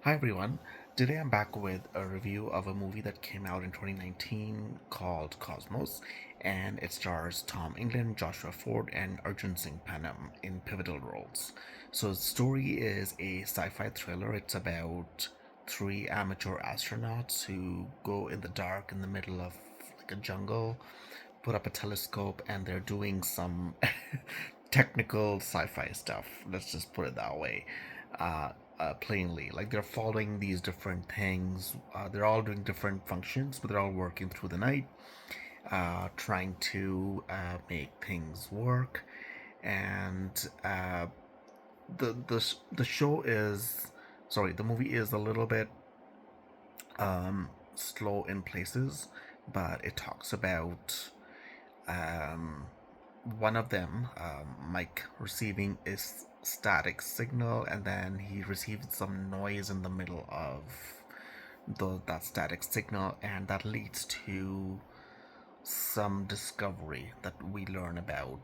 Hi everyone. Today I'm back with a review of a movie that came out in 2019 called Cosmos, and it stars Tom England, Joshua Ford, and Arjun Singh Panam in pivotal roles. So the story is a sci-fi thriller. It's about three amateur astronauts who go in the dark in the middle of like a jungle, put up a telescope, and they're doing some technical sci-fi stuff. Let's just put it that way. Plainly, like they're following these different things. They're all doing different functions, but they're all working through the night, trying to make things work. And the show is, sorry, the movie is a little bit slow in places, but it talks about um, one of them, Mike, receiving a static signal, and then he received some noise in the middle of that static signal, and that leads to some discovery that we learn about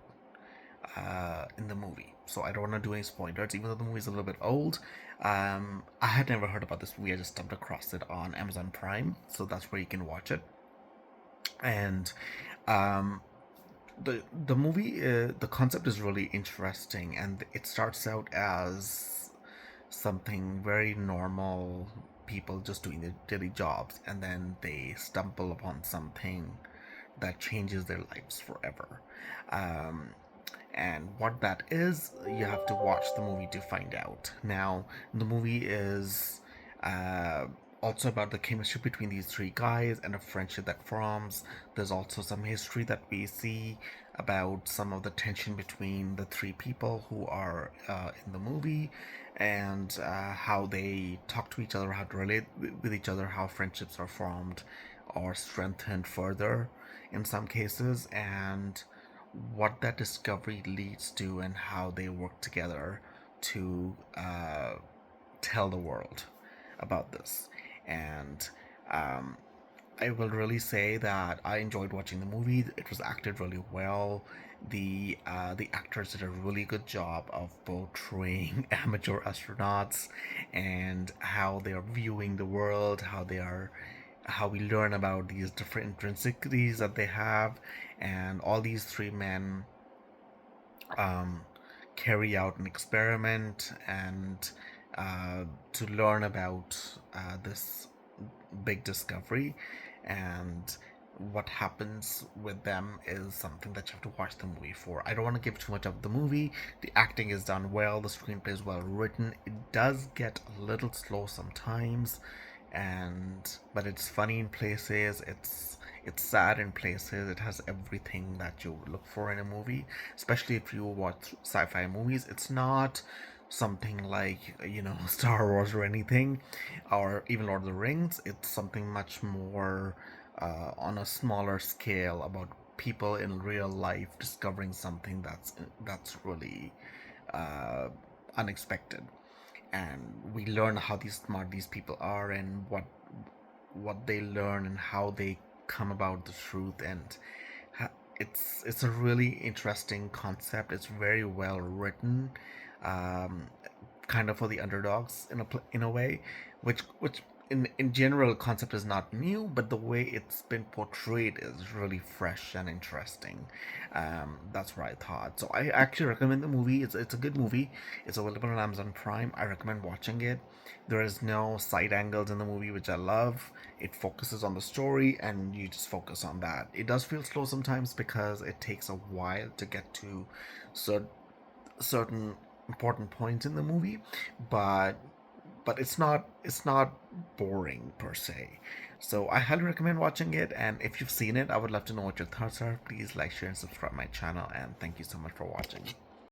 in the movie. So I don't want to do any spoilers, even though the movie is a little bit old. I had never heard about this movie. I just stumbled across it on Amazon Prime, so that's where you can watch it. And um, the movie, the concept is really interesting, and it starts out as something very normal, people just doing their daily jobs, and then they stumble upon something that changes their lives forever. Um, and what that is, you have to watch the movie to find out. Now, the movie is uh, also about the chemistry between these three guys and a friendship that forms. There's also some history that we see about some of the tension between the three people who are in the movie, and how they talk to each other, how to relate with each other, how friendships are formed or strengthened further in some cases, and what that discovery leads to and how they work together to tell the world about this. And um, I will really say that I enjoyed watching the movie. It was acted really well. The actors did a really good job of portraying amateur astronauts and how they are viewing the world, how we learn about these different intrinsities that they have, and all these three men um, carry out an experiment and to learn about this big discovery, and what happens with them is something that you have to watch the movie for. I don't want to give too much of the movie. The acting is done well, the screenplay is well written. It does get a little slow sometimes, and but it's funny in places. It's sad in places. It has everything that you look for in a movie, especially if you watch sci-fi movies. It's not something like, Star Wars or anything, or even Lord of the Rings. It's something much more on a smaller scale about people in real life discovering something that's really uh, unexpected, and we learn how smart these people are, and what they learn and how they come about the truth. And it's a really interesting concept. It's very well written, um, kind of for the underdogs in a way, which in general concept is not new, but the way it's been portrayed is really fresh and interesting. That's what I thought. So I actually recommend the movie. It's a good movie. It's available on Amazon Prime. I recommend watching it. There is no side angles in the movie, which I love. It focuses on the story, and you just focus on that. It does feel slow sometimes because it takes a while to get to certain certain important points in the movie, but it's not boring per se. So I highly recommend watching it, and if you've seen it, I would love to know what your thoughts are. Please like, share, and subscribe my channel, and thank you so much for watching.